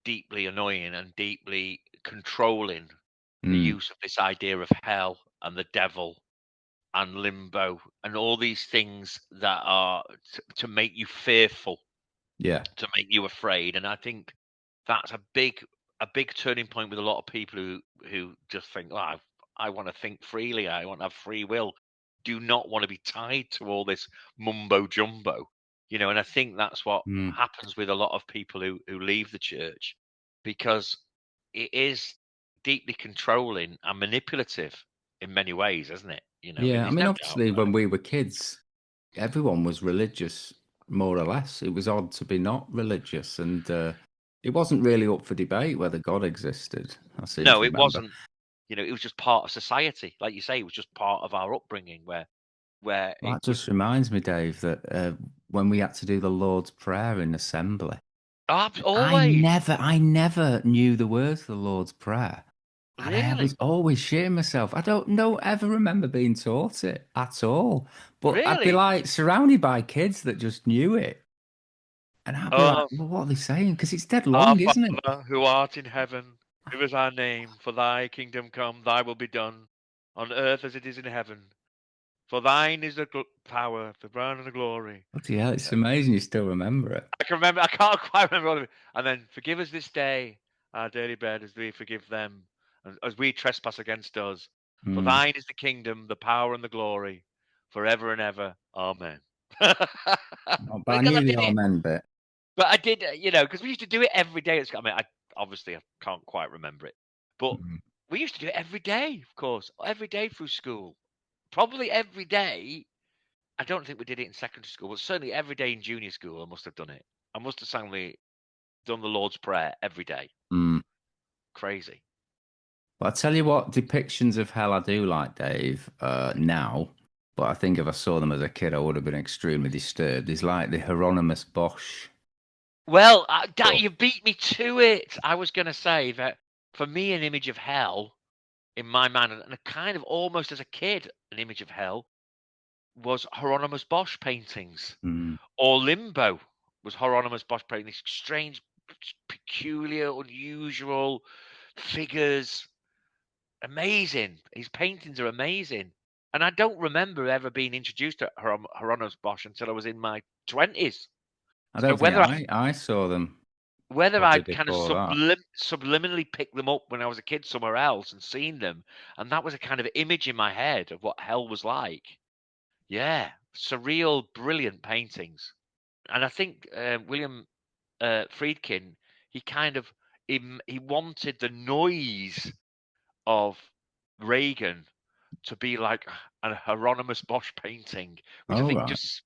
deeply annoying and deeply controlling the Mm, use of this idea of hell and the devil and limbo and all these things that are to make you fearful, yeah. to make you afraid. And I think that's a big turning point with a lot of people who just think, oh, I want to think freely, I want to have free will, do not want to be tied to all this mumbo jumbo, and I think that's what Mm. happens with a lot of people who leave the church, because it is deeply controlling and manipulative in many ways, isn't it? Yeah. I There's mean, no doubt obviously, about when we were kids, everyone was religious, more or less. It was odd to be not religious, and it wasn't really up for debate whether God existed. I it. seem No, to it remember. wasn't. It was just part of society, like you say. It was just part of our upbringing, where it That was. just reminds me, Dave, that when we had to do the Lord's Prayer in assembly, Always. I never knew the words of the Lord's Prayer. And I Really? was always shitting myself. I don't know, ever remember being taught it at all. But I'd be Really? like surrounded by kids that just knew it. And I'd be like, Oh, well, what are they saying? Because it's dead our long, isn't it? Father who art in heaven, give us our name, for thy kingdom come, thy will be done, on earth as it is in heaven. For thine is the power, the crown and the glory. Bloody hell, it's amazing you still remember it. I can remember, I can't quite remember all of it. And then, forgive us this day our daily bread as we forgive them, as we trespass against us. For Mm. thine is the kingdom, the power, and the glory, forever and ever. Amen. Oh, but I Because I knew the did it, Amen bit. but I did, because we used to do it every day. I mean, I can't quite remember it, but Mm. we used to do it every day, of course, every day through school. Probably every day. I don't think we did it in secondary school, but certainly every day in junior school, I must have done it. I must have done the Lord's Prayer every day. Mm. Crazy. But I tell you what, depictions of hell I do like, Dave, now. But I think if I saw them as a kid, I would have been extremely disturbed. Is like the Hieronymus Bosch Well, stuff. you beat me to it. I was going to say that for me, an image of hell in my mind, and a kind of almost as a kid, an image of hell was Hieronymus Bosch paintings, Mm. or Limbo was Hieronymus Bosch paintings. Strange, peculiar, unusual figures. Amazing. His paintings are amazing. And I don't remember ever being introduced to Hieronymus Bosch until I was in my 20s. I So don't think I saw them whether probably I'd kind of before that. subliminally picked them up when I was a kid somewhere else and seen them, and that was a kind of image in my head of what hell was like. Yeah, surreal, brilliant paintings. And I think William Friedkin, he kind of he wanted the noise of Reagan to be like an Hieronymus Bosch painting, which I Oh, think right. just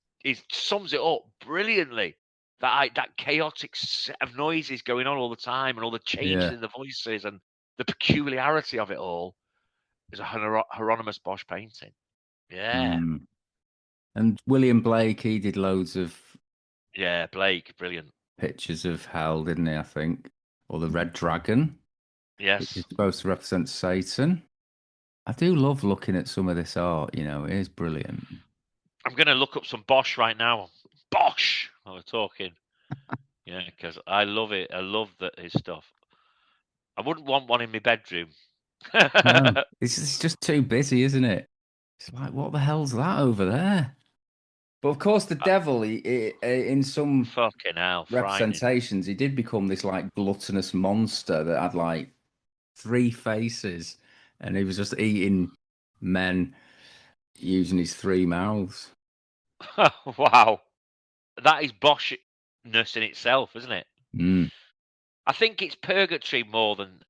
sums it up brilliantly. That chaotic set of noises going on all the time, and all the changes Yeah. in the voices, and the peculiarity of it all is a Hieronymus Bosch painting. Yeah, Mm. And William Blake, he did loads of yeah, Blake, brilliant. pictures of hell, didn't he? I think. Or the Red Dragon, which is Yes, supposed to represent Satan. I do love looking at some of this art, it is brilliant. I'm gonna look up some Bosch right now. Bosch, while we're talking. Yeah, because I love it. I love his stuff. I wouldn't want one in my bedroom. No, it's just too busy, isn't it? It's like, what the hell's that over there? But of course, the devil, in some Fucking hell, frightening. representations, he did become this like gluttonous monster that had like 3 faces, and he was just eating men using his 3 mouths. Wow. That is Boshness in itself, isn't it? Mm. I think it's purgatory more than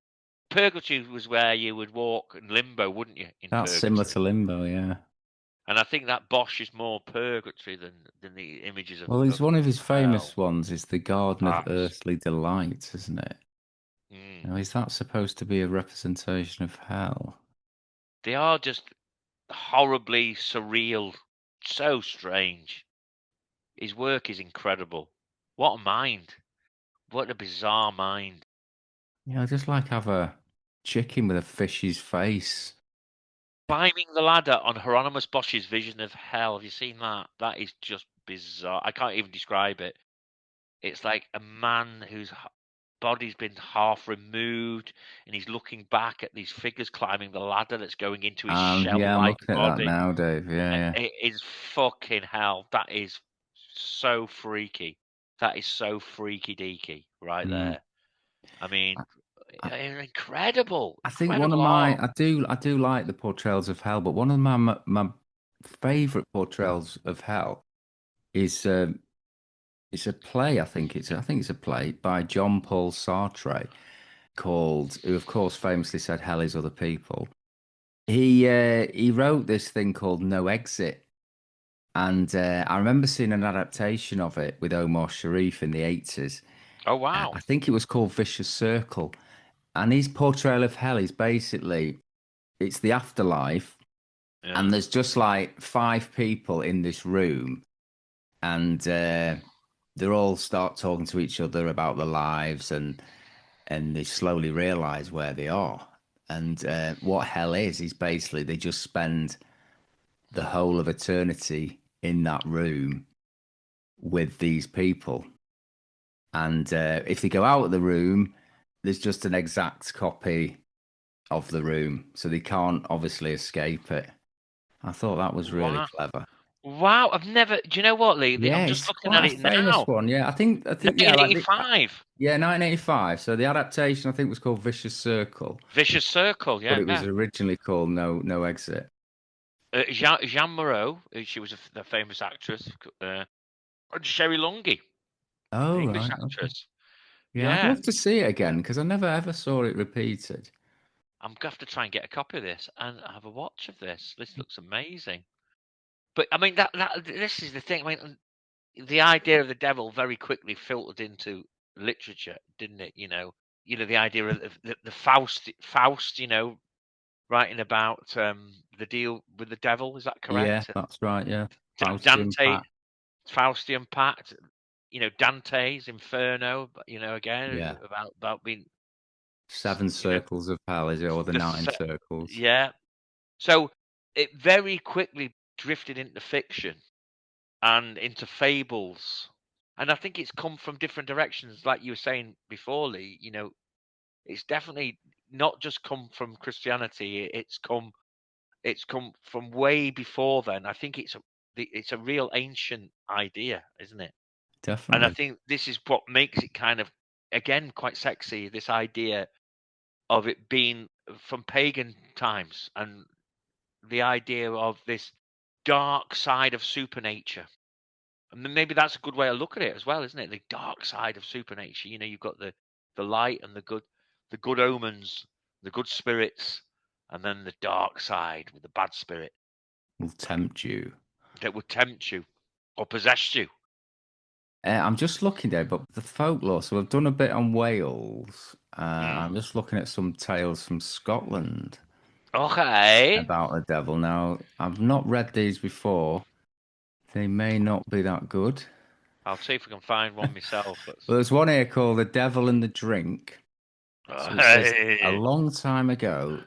purgatory was where you would walk in limbo, wouldn't you? In That's purgatory, similar to Limbo, yeah. and I think that Bosch is more purgatory than the images Well, it's of one of his famous hell. ones is the Garden of Perhaps. Earthly Delights, isn't it? Now, is that supposed to be a representation of hell? They are just horribly surreal, so strange. His work is incredible. What a mind! What a bizarre mind. Yeah, I just like have a chicken with a fish's face. Climbing the ladder on Hieronymus Bosch's vision of hell. Have you seen that? That is just bizarre. I can't even describe it. It's like a man whose body's been half removed, and he's looking back at these figures climbing the ladder that's going into his Yeah, I'm shell-like looking at that body. now, Dave. Yeah, yeah. It is fucking hell. That is so freaky. That is so freaky deaky right Mm. there. I mean, I, incredible, I think one of incredible my art. I do like the portrayals of hell, but one of my favorite portrayals of hell is it's a play. I think it's a play by John Paul Sartre called, who of course famously said hell is other people. He wrote this thing called No Exit, and I remember seeing an adaptation of it with Omar Sharif in the 80s. Oh wow. I think it was called Vicious Circle, and his portrayal of hell is basically it's the afterlife, Yeah. and there's just like 5 people in this room, and they all start talking to each other about their lives, and they slowly realize where they are. And what hell is basically they just spend the whole of eternity in that room with these people. And if they go out of the room, there's just an exact copy of the room, so they can't obviously escape it. I thought that was really Wow. clever. Wow. I've never. Do you know what, Lee? I'm Yeah, just it's looking at quite a it famous now. one. Yeah, yeah, like 1985. yeah, 1985. So the adaptation I think was called Vicious Circle, Vicious Circle. but Yeah. it was originally called No Exit. Jean Moreau. She was the famous actress. And Sherry Lungi, Oh, the English right. Okay. actress. Yeah, I'd Yeah. love to see it again because I never ever saw it repeated. I'm gonna have to try and get a copy of this and have a watch of this. This looks amazing. But I mean that this is the thing. I mean, the idea of the devil very quickly filtered into literature, didn't it? The idea of the Faust. Writing about the deal with the devil. Is that Yeah, correct? And that's right. Yeah, Faustian Dante, Pact. Faustian Pact. Dante's Inferno. Again Yeah, about being, 7 circles of hell, is it, or the the 9 circles? yeah. So it very quickly drifted into fiction and into fables. And I think it's come from different directions, like you were saying before, Lee. It's definitely not just come from Christianity. It's come from way before then. I think it's a real ancient idea, isn't it? And I Definitely. think this is what makes it kind of, again, quite sexy. This idea of it being from pagan times, and the idea of this dark side of supernature. And then maybe that's a good way to look at it as well, isn't it? The dark side of supernature. You've got the light and the good omens, the good spirits, and then the dark side with the bad spirit Will tempt you. that would tempt you or possess you. I'm just looking there, but the folklore. So we've done a bit on Wales. Mm. I'm just looking at some tales from Scotland Okay. about the devil. Now, I've not read these before. They may not be that good. I'll see if I can find one myself. Well, there's one here called The Devil and the Drink. So it says, a long time ago,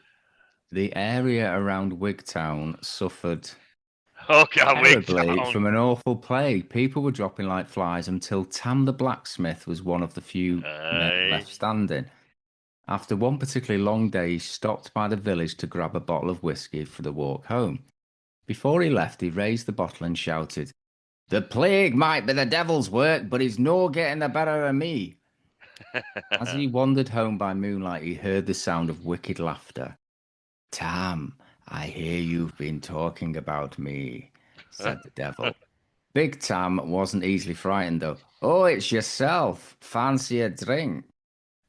the area around Wigtown suffered terribly from an awful plague. People were dropping like flies until Tam the blacksmith was one of the few men left standing. After one particularly long day, he stopped by the village to grab a bottle of whiskey for the walk home. Before he left, he raised the bottle and shouted, "The plague might be the devil's work, but he's no getting the better of me." As he wandered home by moonlight, he heard the sound of wicked laughter. "Tam, I hear you've been talking about me," said the devil. Big Tam wasn't easily frightened, though. "Oh, it's yourself. Fancy a drink?"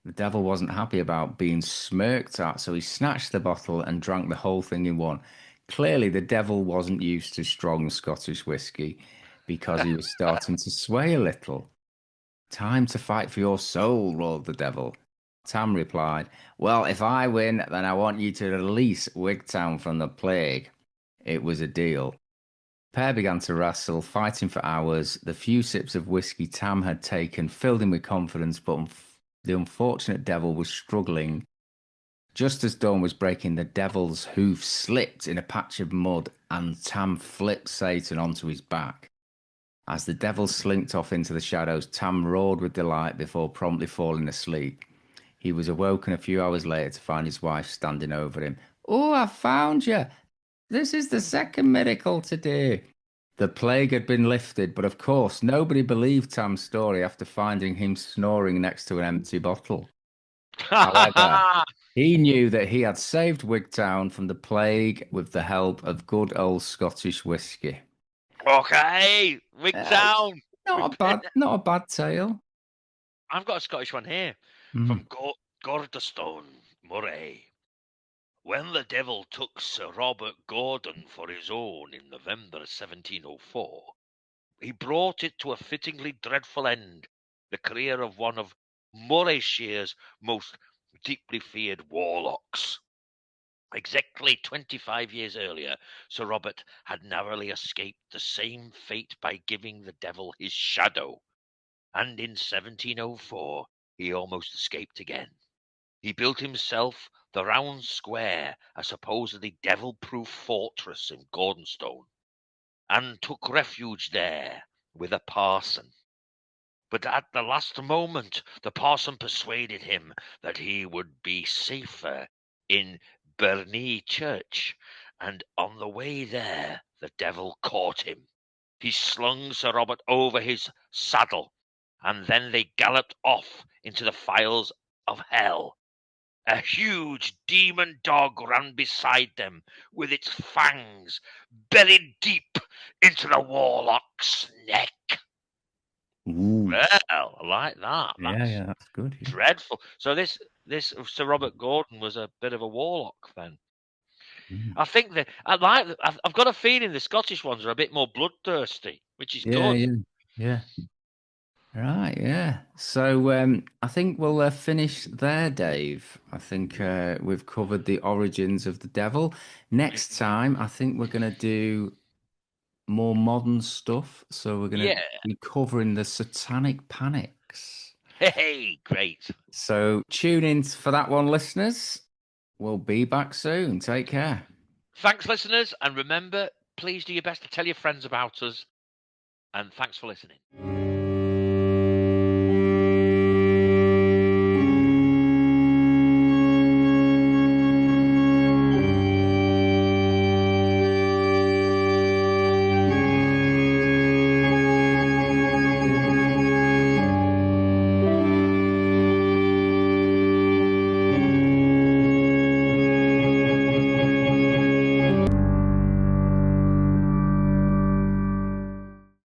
The devil wasn't happy about being smirked at, so he snatched the bottle and drank the whole thing in one. Clearly, the devil wasn't used to strong Scottish whiskey because he was starting to sway a little. "Time to fight for your soul," roared the devil. Tam replied, "Well, if I win, then I want you to release Wigtown from the plague." It was a deal. The pair began to wrestle, fighting for hours. The few sips of whiskey Tam had taken filled him with confidence, but the unfortunate devil was struggling. Just as dawn was breaking, the devil's hoof slipped in a patch of mud, and Tam flipped Satan onto his back. As the devil slinked off into the shadows, Tam roared with delight before promptly falling asleep. He was awoken a few hours later to find his wife standing over him. "Oh, I found you. This is the second miracle today." The plague had been lifted, but of course nobody believed Tam's story after finding him snoring next to an empty bottle. However, he knew that he had saved Wigtown from the plague with the help of good old Scottish whiskey. Okay, Wigtown. Not a bad tale. I've got a Scottish one here from Gordestone, Moray. When the devil took Sir Robert Gordon for his own in November 1704, he brought it to a fittingly dreadful end, the career of one of Morayshires most deeply feared warlocks. Exactly 25 years earlier, Sir Robert had narrowly escaped the same fate by giving the devil his shadow, and in 1704 he almost escaped again. He built himself the Round Square, a supposedly devil-proof fortress in Gordonstone, and took refuge there with a parson. But at the last moment, the parson persuaded him that he would be safer in Bernee Church, and on the way there, the devil caught him. He slung Sir Robert over his saddle, and then they galloped off into the files of hell. A huge demon dog ran beside them with its fangs buried deep into the warlock's neck. Ooh. Well, I like that. Yeah, that's good. Yeah. Dreadful. So this Sir Robert Gordon was a bit of a warlock then. I think that I've got a feeling the Scottish ones are a bit more bloodthirsty, which is good. Yeah. Right, yeah. So I think we'll finish there, Dave. I think we've covered the origins of the devil. Next time, I think we're going to do more modern stuff. So we're going to be covering the Satanic panics. Hey, great. So tune in for that one, listeners. We'll be back soon. Take care. Thanks, listeners. And remember, please do your best to tell your friends about us. And thanks for listening.